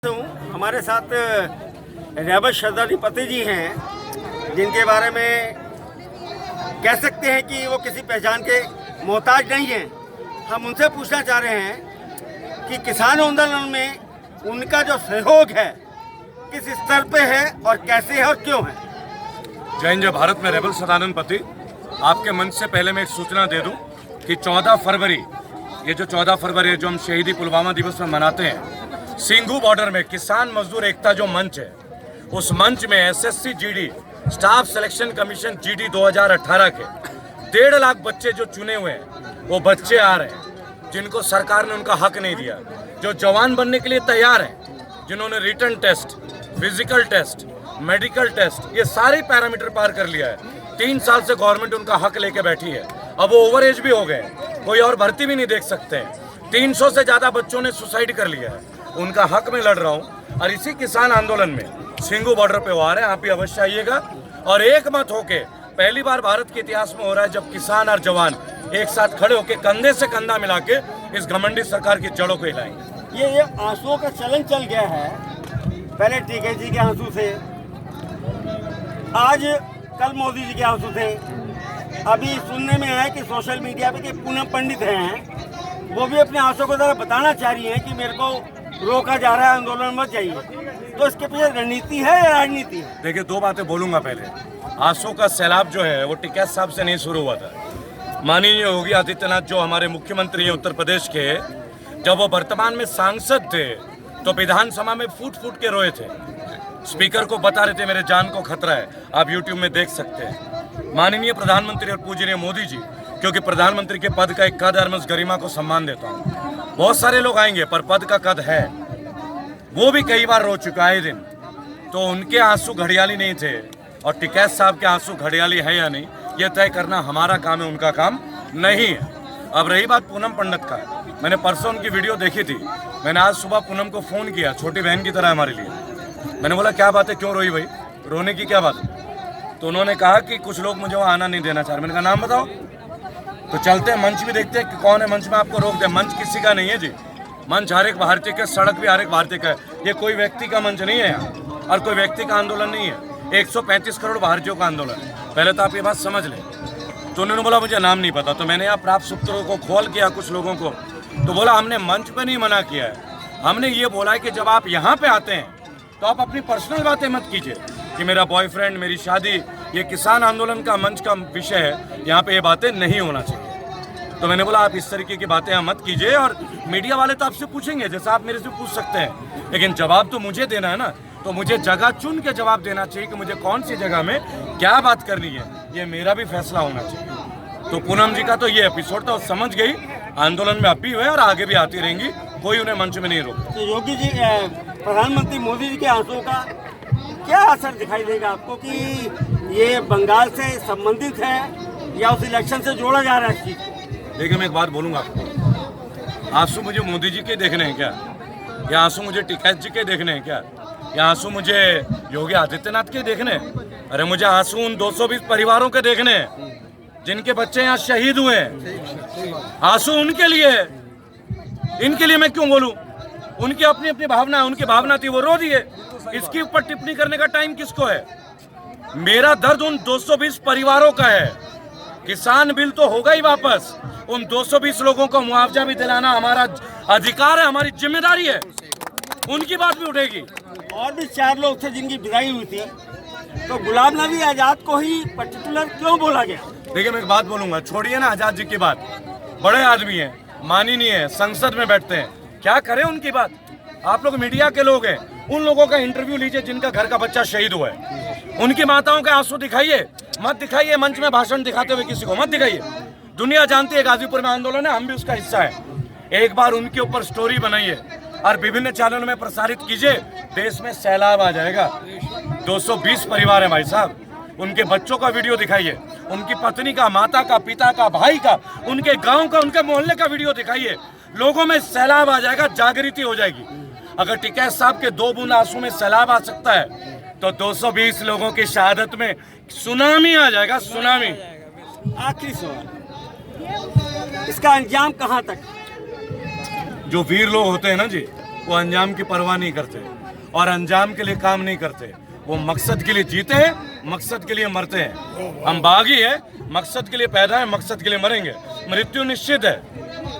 हमारे साथ रेबल शरदानीपति जी हैं, जिनके बारे में कह सकते हैं कि वो किसी पहचान के मोहताज नहीं हैं। हम उनसे पूछना चाह रहे हैं कि किसान आंदोलन में उनका जो सहयोग है किस स्तर पे है और कैसे है और क्यों है। जय हिंद, जय भारत में रेबल शरदानीपति। आपके मंच से पहले मैं एक सूचना दे दूं कि 14 फरवरी, ये जो 14 फरवरी है जो हम शहीदी पुलवामा दिवस में मनाते हैं, सिंघू बॉर्डर में किसान मजदूर एकता जो मंच है, उस मंच में SSC GD staff selection commission GD 2018 के 1.5 लाख बच्चे जो चुने हुए हैं, वो बच्चे आ रहे हैं जिनको सरकार ने उनका हक नहीं दिया, जो जवान बनने के लिए तैयार हैं, जिन्होंने written test, physical test, medical test, ये सारे पैरामीटर पार कर लिया है। 3 साल से गवर्नमेंट उनका हक लेके बैठी है। अब वो ओवर एज भी हो गए, कोई और भर्ती भी नहीं देख सकते हैं। 300 से ज्यादा बच्चों ने सुसाइड कर लिया है। उनका हक में लड़ रहा हूँ और इसी किसान आंदोलन में सिंघू बॉर्डर पे वो आ रहे हैं। आप भी अवश्य आइएगा और एक मत होके, पहली बार भारत के इतिहास में हो रहा है जब किसान और जवान एक साथ खड़े होके कंधे से कंधा मिला के इस घमंडी सरकार की जड़ों को हिलाएंगे। ये आंसुओं का चलन चल गया है, पहले टीके जी के आंसू थे, आज कल मोदी जी के आंसू थे। अभी सुनने में है कि सोशल मीडिया पे कि पूनम पंडित हैं, वो भी अपने आंसू को जरा बताना चाह रही हैं कि मेरे को रोका जा रहा है, आंदोलन मत जाइए। तो इसके पीछे रणनीति है या राजनीति है? देखिए, 2 बातें बोलूंगा। पहले, आंसू का सैलाब जो है वो टिकैत साहब से नहीं शुरू हुआ था। माननीय योगी आदित्यनाथ जो हमारे मुख्यमंत्री हैं उत्तर प्रदेश के, जब वो वर्तमान में सांसद थे तो विधानसभा में फूट फूट के रोए थे, स्पीकर को बता रहे थे मेरे जान को खतरा है। आप यूट्यूब में देख सकते हैं। माननीय प्रधानमंत्री और पूजनीय मोदी जी, क्योंकि प्रधानमंत्री के पद का एक कद है, मैं उस गरिमा को सम्मान देता हूँ। बहुत सारे लोग आएंगे पर पद का कद है, वो भी कई बार रो चुका है दिन। तो उनके आंसू घड़ियाली नहीं थे और टिकैत साहब के आंसू घड़ियाली है या नहीं, ये तय करना हमारा काम है, उनका काम नहीं है। अब रही बात पूनम पंडित का, मैंने परसों उनकी वीडियो देखी थी। मैंने आज सुबह पूनम को फ़ोन किया, छोटी बहन की तरह हमारे लिए। मैंने बोला क्या बात है, क्यों रोई भाई, रोने की क्या बात है? तो उन्होंने कहा कि कुछ लोग मुझे वहाँ आना नहीं देना चाह रहे। मैंने कहा नाम बताओ। तो चलते हैं मंच भी देखते हैं कि कौन है मंच में, आपको रोक दे। मंच किसी का नहीं है जी, मंच हर एक भारतीय का, सड़क भी हर एक भारतीय का है। ये कोई व्यक्ति का मंच नहीं है यहाँ, और कोई व्यक्ति का आंदोलन नहीं है। 135 करोड़ भारतीयों का आंदोलन है। पहले तो आप ये बात समझ लें। तो उन्होंने बोला मुझे नाम नहीं पता। तो मैंने यहाँ प्राप्त सूत्रों को खोल किया कुछ लोगों को, तो बोला हमने मंच पे नहीं मना किया है, हमने ये बोला है कि जब आप यहाँ पे आते हैं तो आप अपनी पर्सनल बातें मत कीजिए कि मेरा बॉयफ्रेंड, मेरी शादी। ये किसान आंदोलन का मंच का विषय है, यहाँ पे ये बातें नहीं होना चाहिए। तो मैंने बोला आप इस तरीके की बातें यहाँ मत कीजिए। और मीडिया वाले तो आपसे पूछेंगे जैसा आप मेरे से पूछ सकते हैं, लेकिन जवाब तो मुझे देना है ना। तो मुझे जगह चुन के जवाब देना चाहिए कि मुझे कौन सी जगह में क्या बात करनी है, ये मेरा भी फैसला होना चाहिए। तो पूनम जी का तो ये एपिसोड था, वो समझ गई, आंदोलन में अब भी हुए और आगे भी आती रहेंगी, कोई उन्हें मंच में नहीं रोकता। तो योगी जी, प्रधानमंत्री मोदी जी के आंसुओं का क्या असर दिखाई देगा आपको कि ये बंगाल से संबंधित है या उस इलेक्शन से जोड़ा जा रहा है इस चीज को? देखिए, मैं एक बात बोलूँगा आपको, आंसू मुझे मोदी जी के देखने हैं क्या, या आंसू मुझे टिकैत जी के देखने हैं क्या, या आंसू मुझे योगी आदित्यनाथ के देखने हैं? अरे मुझे आंसू उन 220 परिवारों के देखने हैं जिनके बच्चे यहाँ शहीद हुए हैं। आंसू उनके लिए, इनके लिए मैं क्यों बोलूं? उनकी अपनी अपनी भावना है, उनकी भावना थी, वो रो दिए। इसके ऊपर टिप्पणी करने का टाइम किसको है? मेरा दर्द उन 220 परिवारों का है। किसान बिल तो होगा ही वापस, उन 220 लोगों को मुआवजा भी दिलाना हमारा अधिकार है, हमारी जिम्मेदारी है। उनकी बात भी उठेगी। और भी 4 लोग थे जिनकी विदाई हुई थी, तो गुलाम नबी आजाद को ही पर्टिकुलर क्यों बोला गया? देखिए, मैं एक बात बोलूंगा, छोड़िए ना आजाद जी की बात, बड़े आदमी हैं, माननीय है, संसद में बैठते हैं, क्या करें उनकी बात? आप लोग मीडिया के लोग हैं, उन लोगों का इंटरव्यू लीजिए जिनका घर का बच्चा शहीद हुआ है। उनकी माताओं के आंसू दिखाइए, मत दिखाइए मंच में भाषण दिखाते हुए किसी को मत दिखाइए। दुनिया जानती है गाजीपुर में आंदोलन है, हम भी उसका हिस्सा है। एक बार उनके ऊपर स्टोरी बनाइए और विभिन्न चैनलों में प्रसारित कीजिए, देश में सैलाब आ जाएगा। 220 परिवार है भाई साहब, उनके बच्चों का वीडियो दिखाइए, उनकी पत्नी का, माता का, पिता का, भाई का, उनके गांव का, उनके मोहल्ले का वीडियो दिखाइए। लोगों में सैलाब आ जाएगा, जागृति हो जाएगी। अगर टिकैत साहब के 2 बूंद आंसू में सैलाब आ सकता है तो 220 लोगों की शहादत में सुनामी आ जाएगा, सुनामी। आखिरी सवाल, इसका अंजाम कहां तक? जो वीर लोग होते हैं ना जी, वो अंजाम की परवाह नहीं करते और अंजाम के लिए काम नहीं करते। वो मकसद के लिए जीते हैं, मकसद के लिए मरते हैं। हम बागी है, मकसद के लिए पैदा है, मकसद के लिए मरेंगे। मृत्यु निश्चित है,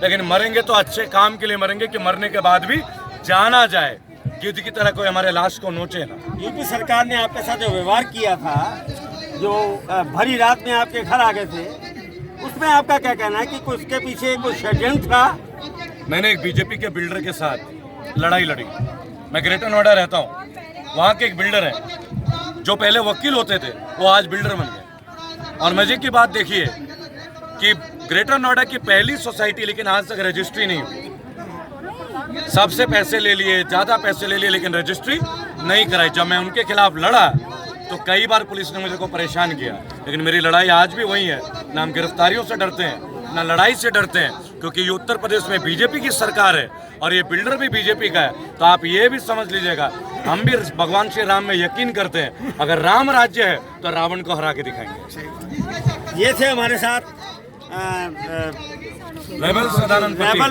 लेकिन मरेंगे तो अच्छे काम के लिए मरेंगे कि मरने के बाद भी जाना जाए, गिद्ध की तरह कोई हमारे लाश को नोचे ना। यूपी सरकार ने आपके साथ जो व्यवहार किया था, जो भरी रात में आपके घर आ गए थे, उसमें आपका क्या कहना है कि उसके पीछे कोई षड्यंत्र था? मैंने एक बीजेपी के बिल्डर के साथ लड़ाई लड़ी। मैं ग्रेटर नोएडा रहता हूँ, वहाँ के एक बिल्डर हैं जो पहले वकील होते थे, वो आज बिल्डर बन गए। और मजे की बात देखिए कि ग्रेटर नोएडा की पहली सोसाइटी, लेकिन आज तक रजिस्ट्री नहीं हुई। सबसे पैसे ले लिए, ज़्यादा पैसे ले लिए, लेकिन रजिस्ट्री नहीं कराई। जब मैं उनके खिलाफ लड़ा तो कई बार पुलिस ने मुझे को परेशान किया, लेकिन मेरी लड़ाई आज भी वही है। ना हम गिरफ्तारियों से डरते हैं, ना लड़ाई से डरते हैं, क्योंकि ये उत्तर प्रदेश में बीजेपी की सरकार है और ये बिल्डर भी बीजेपी का है। तो आप ये भी समझ लीजिएगा, हम भी भगवान श्री राम में यकीन करते हैं। अगर राम राज्य है तो रावण को हरा के दिखाएंगे। ये थे हमारे साथ लेवल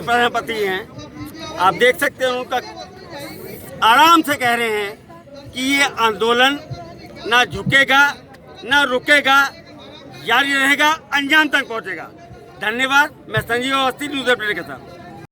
प्रधानपति हैं। आप देख सकते हैं उनका आराम से कह रहे हैं कि ये आंदोलन ना झुकेगा ना रुकेगा, जारी रहेगा, अंजाम तक पहुंचेगा। धन्यवाद। मैं संजीव अवस्थी, न्यूज़ अपडेट के साथ।